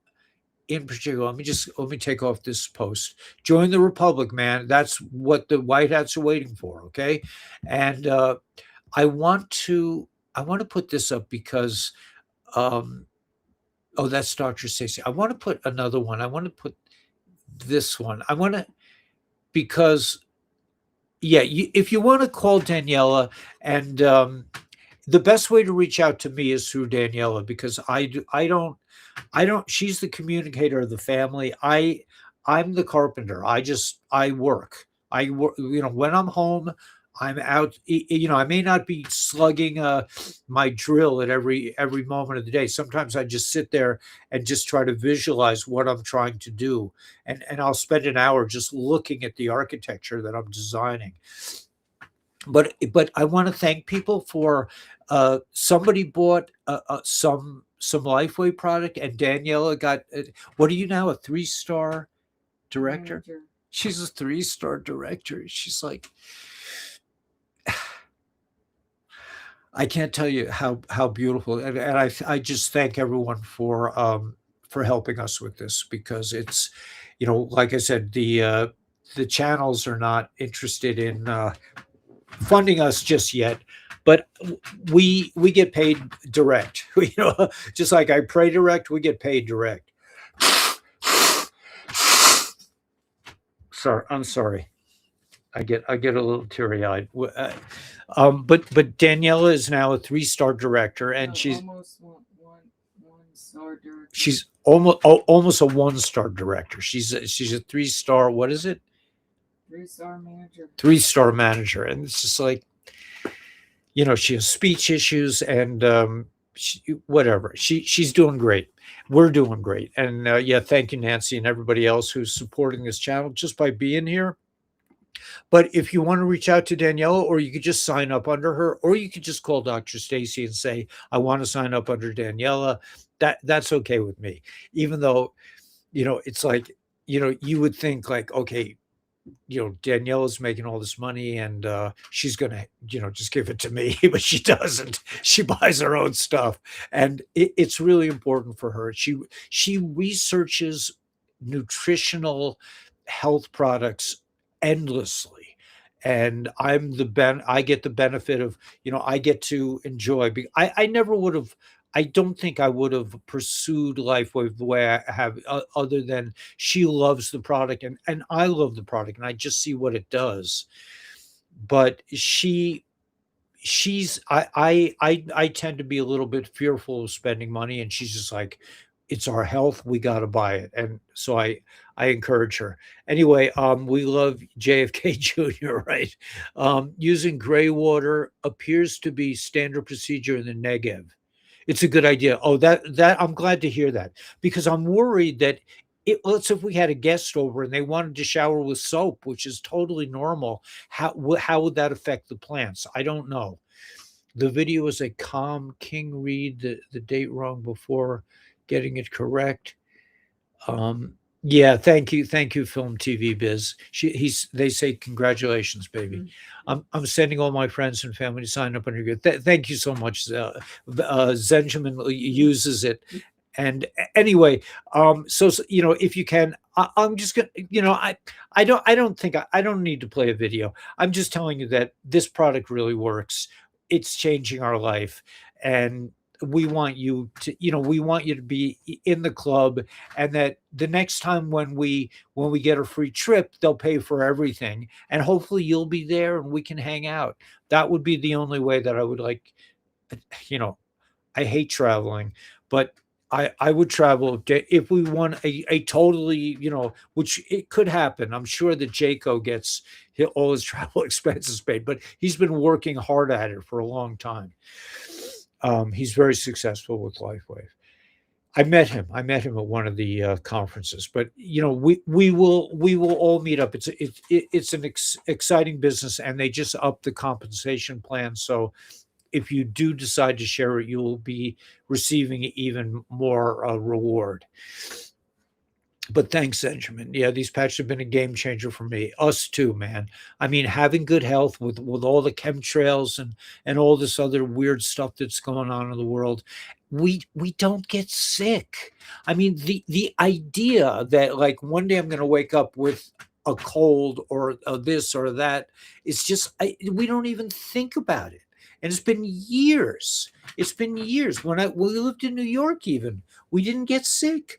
in particular, let me take off this post. Join the Republic, man. That's what the White Hats are waiting for. Okay, and I want to put this up because um, oh, that's Dr. Stacy. I want to put another one. I want to put this one. I want to, because yeah, if you want to call Daniela, and the best way to reach out to me is through Daniela, because I don't she's the communicator of the family. I'm the carpenter. I work. I work, when I'm home, I'm out. I may not be slugging my drill at every moment of the day. Sometimes I just sit there and just try to visualize what I'm trying to do, and I'll spend an hour just looking at the architecture that I'm designing. But I want to thank people for somebody bought some Lifeway product, and Daniela got what are you now, a 3-star director? Manager. She's a 3-star director. She's like, I can't tell you how beautiful, and I just thank everyone for helping us with this, because it's, like I said, the channels are not interested in funding us just yet, but we get paid direct. Just like I pray direct, we get paid direct. Sorry, I'm sorry. I get a little teary eyed. But Daniela is now a 3-star director, and No, almost one star director. she's almost a 1-star director. She's a 3-star. What is it? 3-star manager. 3-star manager, and it's just like, she has speech issues, and whatever. She's doing great. We're doing great, and yeah, thank you, Nancy, and everybody else who's supporting this channel just by being here. But if you want to reach out to Daniela, or you could just sign up under her, or you could just call Dr. Stacy and say, I want to sign up under Daniela. That's okay with me. Even though, it's like, you would think like, okay, Daniela's making all this money, and she's gonna, just give it to me, but she doesn't. She buys her own stuff, and it's really important for her. She researches nutritional health products endlessly, and I get the benefit of, I get to enjoy. I never would have. I don't think I would have pursued Lifewave the way I have, other than she loves the product, and I love the product, and I just see what it does. But I tend to be a little bit fearful of spending money, and she's just like, it's our health, we got to buy it. And so I encourage her. Anyway, we love JFK Jr., right? Using gray water appears to be standard procedure in the Negev. It's a good idea. Oh, that I'm glad to hear that, because I'm worried that let's say if we had a guest over and they wanted to shower with soap, which is totally normal, how would that affect the plants? I don't know. The video is a calm King read the date wrong before getting it correct. Yeah, thank you, Film TV Biz. They say congratulations, baby. I'm sending all my friends and family to sign up under your. Thank you so much. Zenjamin uses it, And anyway, if you can, I'm just gonna, I don't think I don't need to play a video. I'm just telling you that this product really works. It's changing our life, and we want you to be in the club, and that the next time when we get a free trip, they'll pay for everything, and hopefully you'll be there and we can hang out. That would be the only way that I would like, you know, I hate traveling, but I would travel if we want a totally, which it could happen. I'm sure that Jaco gets all his travel expenses paid, but he's been working hard at it for a long time. He's very successful with LifeWave. I met him. I met him at one of the conferences. But we will all meet up. It's an exciting business, and they just upped the compensation plan. So if you do decide to share it, you will be receiving even more reward. But thanks, Benjamin. Yeah, these patches have been a game changer for me. Us too, man. I mean, having good health with all the chemtrails and all this other weird stuff that's going on in the world, we don't get sick. I mean, the idea that like one day I'm going to wake up with a cold or this or that, it's just we don't even think about it. And it's been years. It's been years. When we lived in New York, even we didn't get sick.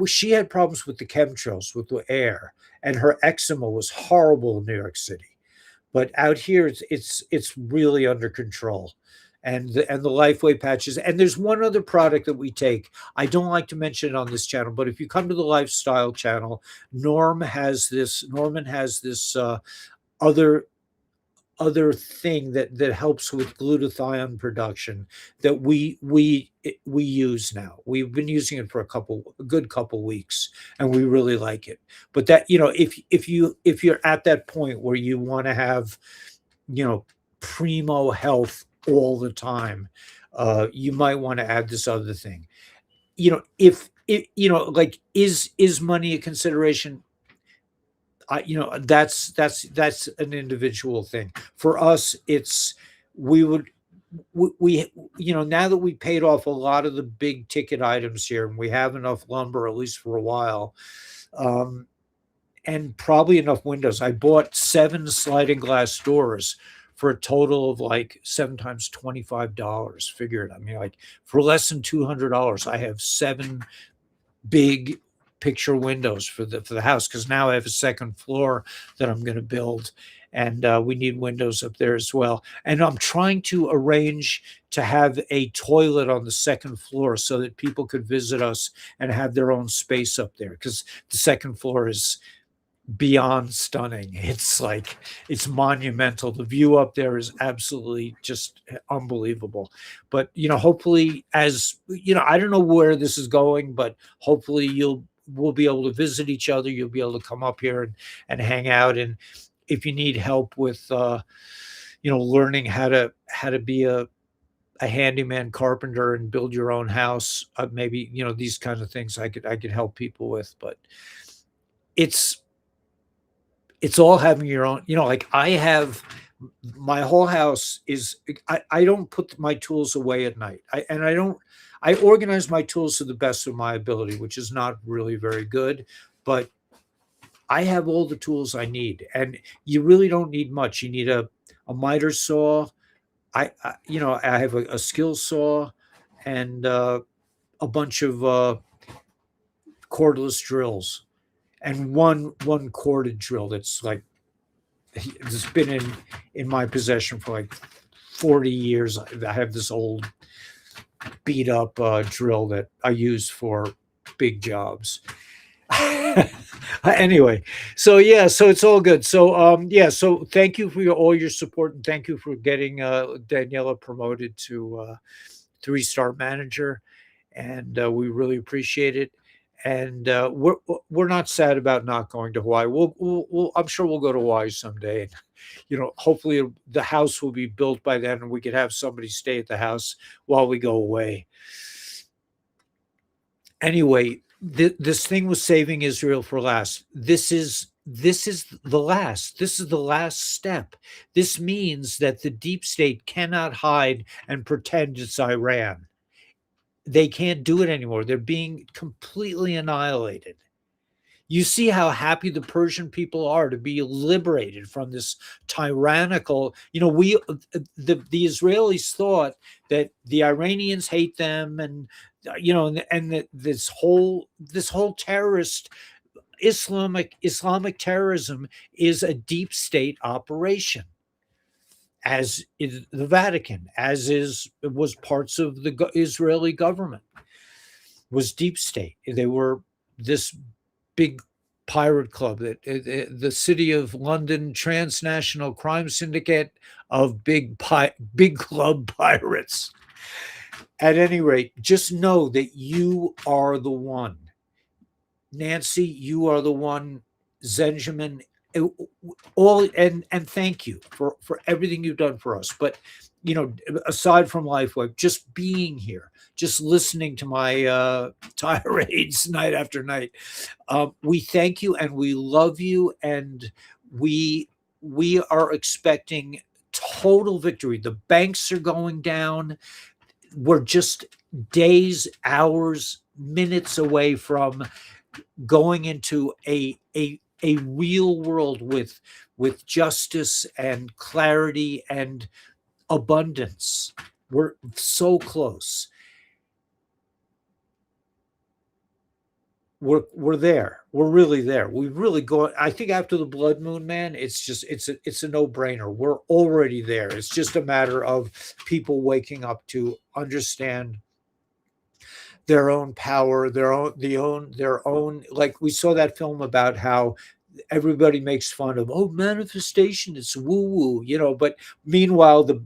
She had problems with the chemtrails, with the air, and her eczema was horrible in New York City. But out here, it's really under control, and the Lifeway patches. And there's one other product that we take. I don't like to mention it on this channel, but if you come to the lifestyle channel, Norman has this other thing that helps with glutathione production that we use now. We've been using it for a good couple weeks, and we really like it. But that, if you're at that point where you want to have, primo health all the time, you might want to add this other thing. If it, like, is money a consideration? That's an individual thing. For us, it's we would we now that we paid off a lot of the big ticket items here, and we have enough lumber at least for a while, um, and probably enough windows. I bought 7 sliding glass doors for a total of like 7 times $25. Figure it. I mean, like, for less than $200, I have 7 big picture windows for the house, because now I have a second floor that I'm going to build, and we need windows up there as well. And I'm trying to arrange to have a toilet on the second floor so that people could visit us and have their own space up there, because the second floor is beyond stunning. It's monumental. The view up there is absolutely just unbelievable. But hopefully, as I don't know where this is going, but hopefully we'll be able to visit each other. You'll be able to come up here and hang out. And if you need help with learning how to be a handyman carpenter and build your own house, maybe these kinds of things I could help people with. But it's all having your own, like I have my whole house is, I don't put my tools away at night. I organize my tools to the best of my ability, which is not really very good, but I have all the tools I need. And you really don't need much. You need a miter saw. I have a skill saw, and a bunch of cordless drills, and one corded drill that's like, it's been in my possession for like 40 years. I have this old beat up drill that I use for big jobs. Anyway, so yeah, so it's all good. So yeah, so thank you for all your support, and thank you for getting Daniela promoted to 3-star manager, and we really appreciate it. And we're not sad about not going to Hawaii. I'm sure we'll go to Hawaii someday. And, hopefully the house will be built by then, and we could have somebody stay at the house while we go away. Anyway, this thing was saving Israel for last. This is the last. This is the last step. This means that the deep state cannot hide and pretend it's Iran. they can't do it anymore. They're being completely annihilated. You see how happy the Persian people are to be liberated from this tyrannical. The Israelis thought that the Iranians hate them, and this whole terrorist Islamic terrorism is a deep state operation, as is the Vatican, as was parts of the Israeli government, was deep state. They were this big pirate club, that the city of London transnational crime syndicate of big club pirates. At any rate, just know that you are the one. Nancy, you are the one. Benjamin, uh, all, and thank you for everything you've done for us. But aside from LifeWave, just being here, just listening to my tirades night after night, we thank you and we love you, and we are expecting total victory. The banks are going down. We're just days, hours, minutes away from going into a real world with justice and clarity and abundance. We're so close. We're there. We're really there. We've really gone. I think after the blood moon, man, it's a no-brainer. We're already there. It's just a matter of people waking up to understand their own power, their own, like we saw that film about how everybody makes fun of, oh, manifestation, it's woo woo, but meanwhile the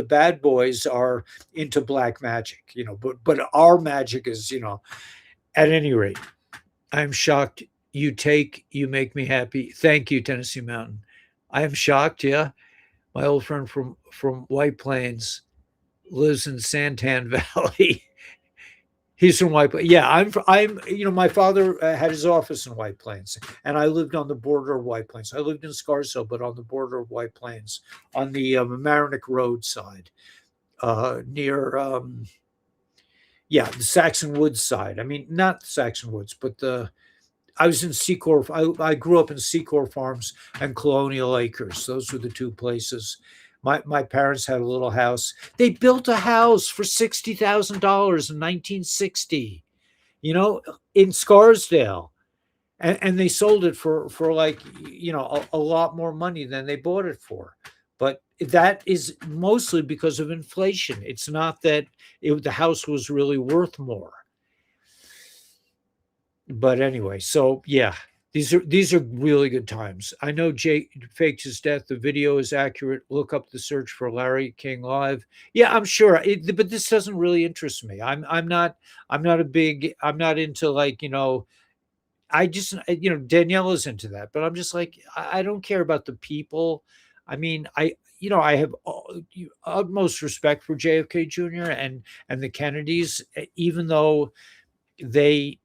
bad boys are into black magic, but our magic is, at any rate, I'm shocked. You make me happy. Thank you, Tennessee Mountain. I am shocked. Yeah, my old friend from White Plains lives in Santan Valley. He's from White Plains. Yeah, my father had his office in White Plains, and I lived on the border of White Plains. I lived in Scarsdale, but on the border of White Plains, on the Mamaroneck Road side, near, yeah, the Saxon Woods side. I mean, not Saxon Woods, but I was in Secor. I grew up in Secor Farms and Colonial Acres. Those were the two places. My parents had a little house. They built a house for $60,000 in 1960, in Scarsdale, and they sold it for like a lot more money than they bought it for. But that is mostly because of inflation. It's not that the house was really worth more. But anyway, so yeah, these are really good times. I know Jake faked his death. The video is accurate. Look up the search for Larry King live. Yeah, I'm sure. But this doesn't really interest me. I'm not into, like, I just, Daniela's into that, but I'm just like, I don't care about the people. I mean, I have utmost respect for JFK Jr. and the Kennedys, even though they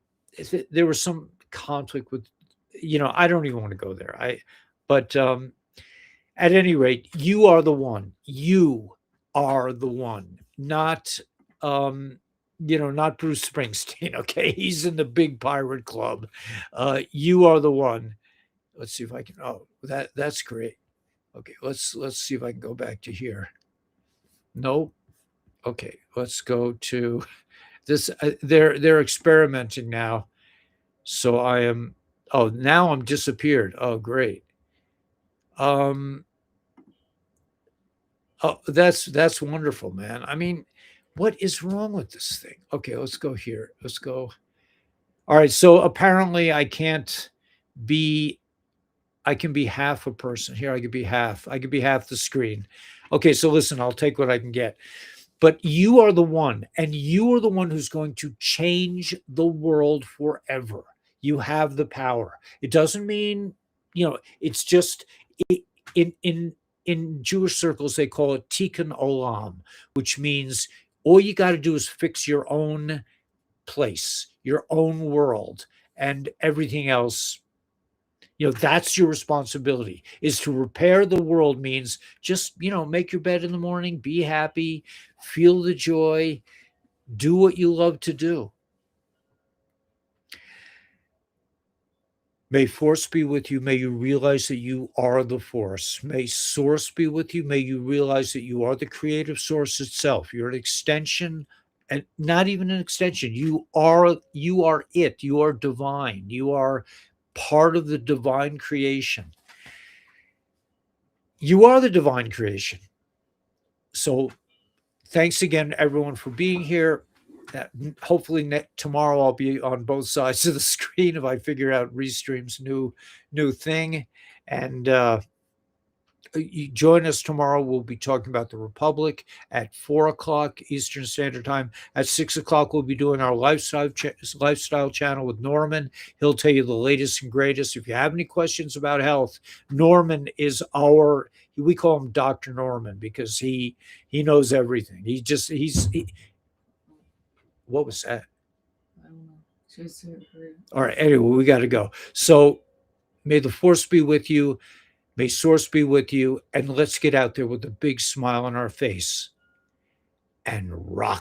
there was some conflict with, I don't even want to go there. But at any rate, you are the one. You are the one, not not Bruce Springsteen. Okay, he's in the big pirate club. You are the one. Let's see if I can. Oh, that's great. Okay, let's see if I can go back to here. No. Okay, let's go to this. They're experimenting now. So I am. Oh, now I'm disappeared. Oh, great. Um. Oh, that's wonderful, man. I mean, what is wrong with this thing? Okay, let's go here. Let's go. All right. So apparently, be. I can be half a person here. I could be half. I could be half the screen. Okay. So listen, I'll take what I can get. But you are the one, and you are the one who's going to change the world forever. You have the power. It doesn't mean, it's just, in Jewish circles they call it tikkun olam, which means all you got to do is fix your own place, your own world, and everything else. That's your responsibility, is to repair the world. Means just, make your bed in the morning, be happy, feel the joy, Do what you love to do. May force be with you. May you realize that you are the force. May source be with you. May you realize that you are the creative source itself. You're an extension, and not even an extension. You are it. You are divine. You are part of the divine creation. You are the divine creation. So thanks again, everyone, for being here. Hopefully tomorrow I'll be on both sides of the screen if I figure out Restream's new thing. And you join us tomorrow. We'll be talking about the Republic at 4 o'clock Eastern Standard Time. At 6 o'clock, we'll be doing our lifestyle channel with Norman. He'll tell you the latest and greatest. If you have any questions about health, Norman is we call him Dr. Norman because he knows everything. What was that? I don't know. Just agree. All right. Anyway, we got to go. So may the force be with you. May source be with you. And let's get out there with a big smile on our face and rock.